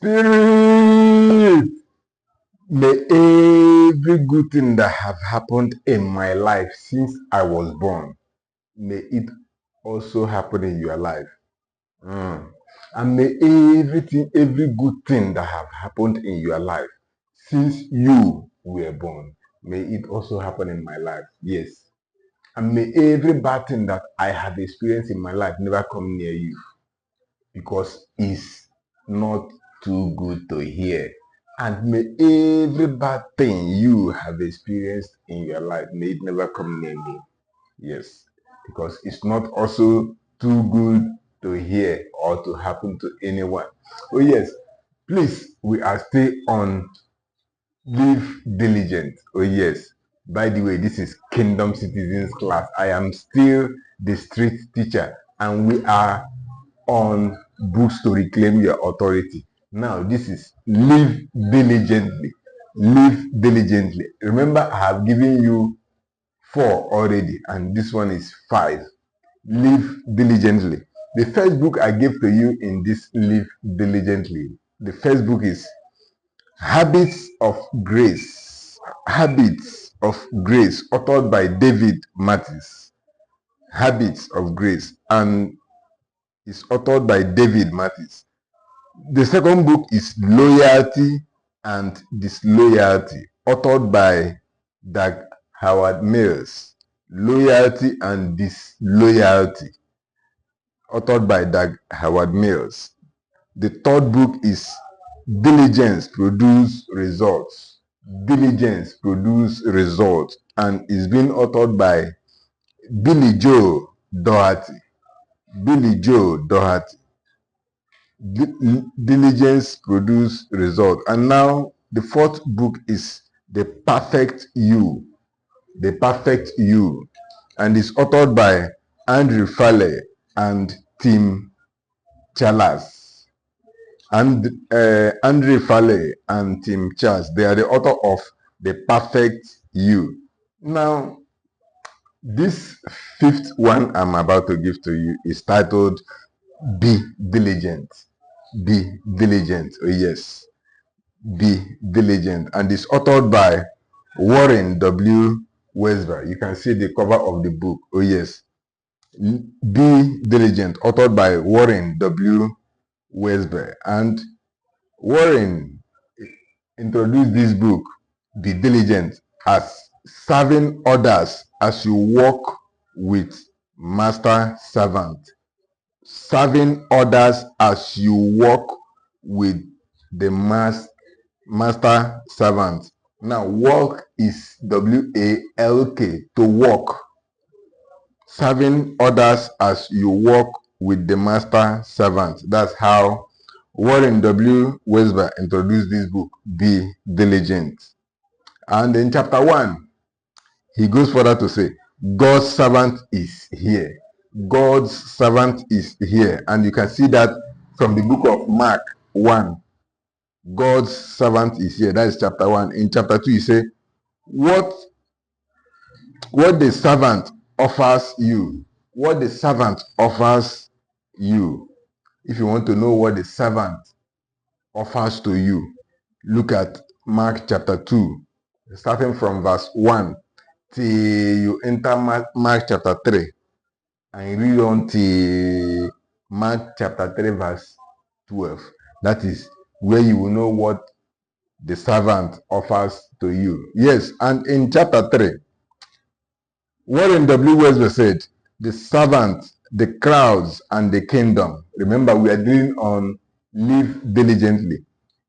Spirit, may every good thing that have happened in my life since I was born, may it also happen in your life. And may every good thing that have happened in your life since you were born, may it also happen in my life. Yes. And may every bad thing that I have experienced in my life never come near you, because it's not too good to hear. And may every bad thing you have experienced in your life, may it never come near me. Yes, because it's not also too good to hear or to happen to anyone. Oh yes, please, we are still on Live Diligent. Oh yes, by the way, this is Kingdom Citizens class. I am still the street teacher, and we are on Books to Reclaim Your Authority. Now, this is Live Diligently. Live Diligently. Remember, I have given you 4 already, and this one is 5. Live Diligently. The first book I gave to you in this Live Diligently, the first book is Habits of Grace. Habits of Grace, authored by David Mathis. Habits of Grace, and is authored by David Mathis. The second book is Loyalty and Disloyalty, authored by Doug Howard Mills. Loyalty and Disloyalty, authored by Doug Howard Mills. The third book is Diligence Produce Results. Diligence Produce Results, and is being authored by Billy Joe Doherty. Billy Joe Doherty. Diligence Produce Result. And now the fourth book is The Perfect You. The Perfect You, and is authored by Andrew Farley and Tim Chalmers. And Andrew Farley and Tim Chalmers, they are the author of The Perfect You. Now, this fifth one I'm about to give to you is titled Be Diligent. Be Diligent. Oh yes. Be Diligent. And it's authored by Warren W. Wiersbe. You can see the cover of the book. Oh yes. Be Diligent, authored by Warren W. Wiersbe. And Warren introduced this book, Be Diligent, as serving others as you walk with master servant. Serving others as you walk with the master servant. Now, walk is W-A-L-K, to walk. Serving others as you walk with the master servant. That's how Warren W. Wiersbe introduced this book, Be Diligent. And in chapter 1, he goes further to say, God's servant is here. God's servant is here. And you can see that from the book of Mark 1. God's servant is here. That is chapter 1. In chapter 2, he says, what the servant offers you. What the servant offers you. If you want to know what the servant offers to you, look at Mark chapter 2, starting from verse 1 till you enter Mark chapter 3, and read on till Mark chapter 3 verse 12. That is where you will know what the servant offers to you. Yes, and in chapter 3, Warren W. Wiersbe said, the servant, the crowds, and the kingdom. Remember, we are dealing on Live Diligently.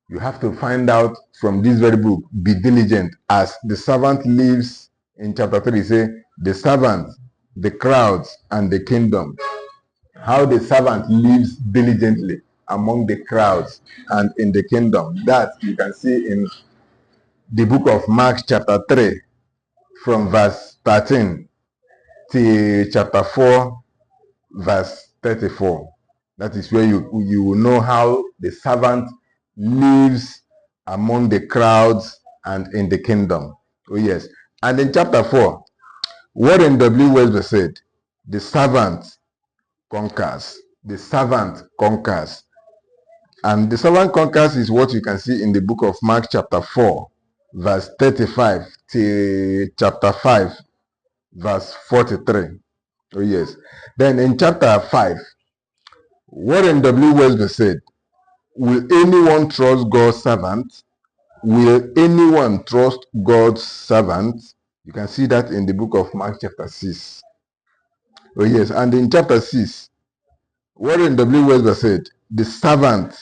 You have to find out from this very book, Be Diligent, as the servant lives. In chapter 3, say, the servant, the crowds, and the kingdom. How the servant lives diligently among the crowds and in the kingdom. That you can see in the book of Mark chapter 3, from verse 13 till chapter 4, verse 34. That is where you will know how the servant lives among the crowds and in the kingdom. Oh yes. And in chapter 4, Warren W. Wiersbe said, the servant conquers. The servant conquers. And the servant conquers is what you can see in the book of Mark chapter 4, verse 35 to chapter 5, verse 43. Oh yes. Then in chapter 5, Warren W. Welsby said, will anyone trust God's servant? Will anyone trust God's servant? You can see that in the book of Mark chapter 6. Oh yes, and in chapter 6, Warren W. Welsby said, the servant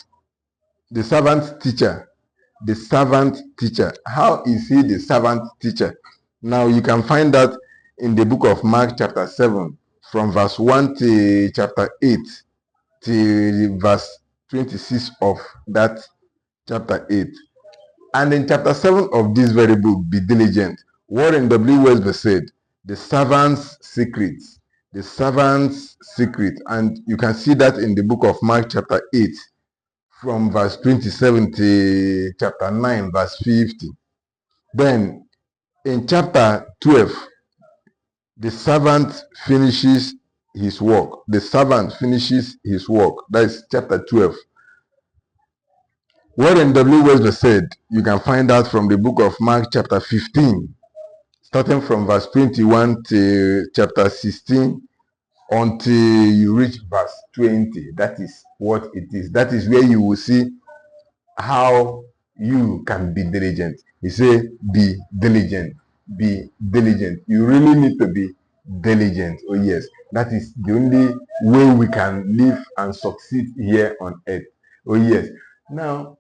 teacher. The servant teacher. How is he the servant teacher? Now you can find that in the book of Mark chapter 7, from verse 1 to chapter 8 to verse 26 of that chapter 8. And in chapter 7 of this very book, Be Diligent, Warren W. Welsby said, the servant's secret. The servant's secret. And you can see that in the book of Mark chapter 8, from verse 27 to chapter 9, verse 50. Then in chapter 12, the servant finishes his work. The servant finishes his work. That is chapter 12. Warren W. Welsby said, you can find out from the book of Mark chapter 15, starting from verse 21 to chapter 16, until you reach verse 20. That is what it is. That is where you will see how you can be diligent. He say, be diligent. Be diligent. You really need to be diligent. Oh yes, that is the only way we can live and succeed here on earth. Oh yes. Now,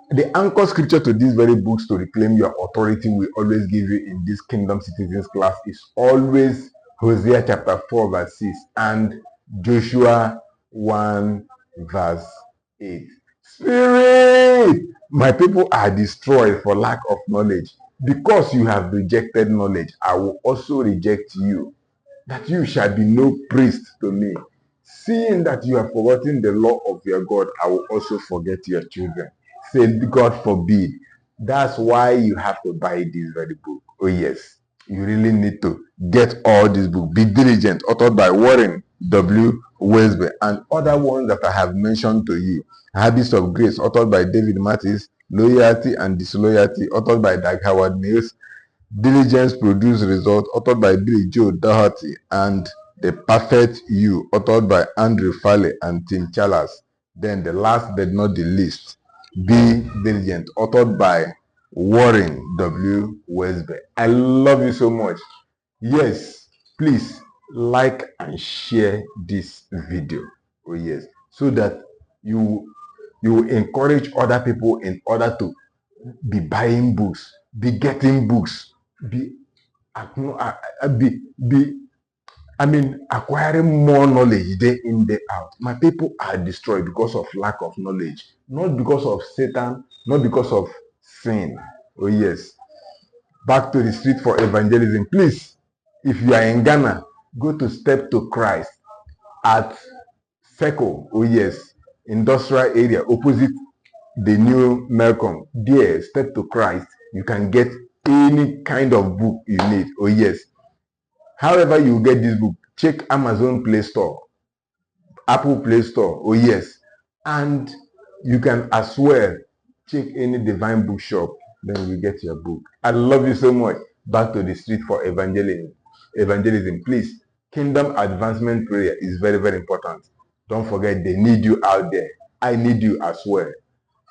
the anchor scripture to these very books to reclaim your authority we always give you in this Kingdom Citizens class is always Hosea chapter 4 verse 6 and Joshua 1 verse 8. Spirit, my people are destroyed for lack of knowledge. Because you have rejected knowledge, I will also reject you, that you shall be no priest to me. Seeing that you have forgotten the law of your God, I will also forget your children. Say, God forbid. That's why you have to buy this very book. Oh yes, you really need to get all this book. Be Diligent, authored by Warren W. Welsby, and other ones that I have mentioned to you. Habits of Grace, authored by David Mattis. Loyalty and Disloyalty, authored by Dag Howard Mills. Diligence Produce Result, authored by Billy Joe Doherty, and The Perfect You, authored by Andrew Farley and Tim Chalmers. Then the last but not the least, Be Diligent, authored by Warren W. Welsby. I love you so much. Yes, please like and share this video. Oh yes, so that you encourage other people in order to be buying books, be getting books, acquiring more knowledge day in, day out. My people are destroyed because of lack of knowledge, not because of Satan, not because of sin. Oh yes. Back to the street for evangelism. Please, if you are in Ghana, go to Step to Christ at Seco. Oh yes, industrial area opposite the new Melcom. There, Step to Christ. You can get any kind of book you need. Oh yes. However you get this book, check Amazon Play Store, Apple Play Store. Oh yes. And you can as well check any Divine Bookshop. Then you get your book. I love you so much. Back to the street for evangelism. Please, Kingdom Advancement Prayer is very, very important. Don't forget, they need you out there. I need you as well.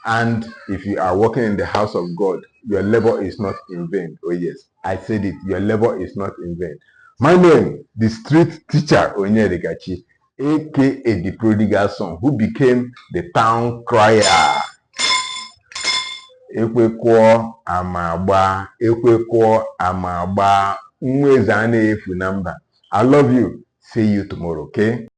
And if you are working in the house of God, your labor is not in vain. Oh yes, I said it. Your labor is not in vain. My name, the street teacher Onyedikachi, aka the prodigal son, who became the town crier. Ekwekwo amagba, ekwekwo amagba, mweza na efu namba. I love you. See you tomorrow, okay?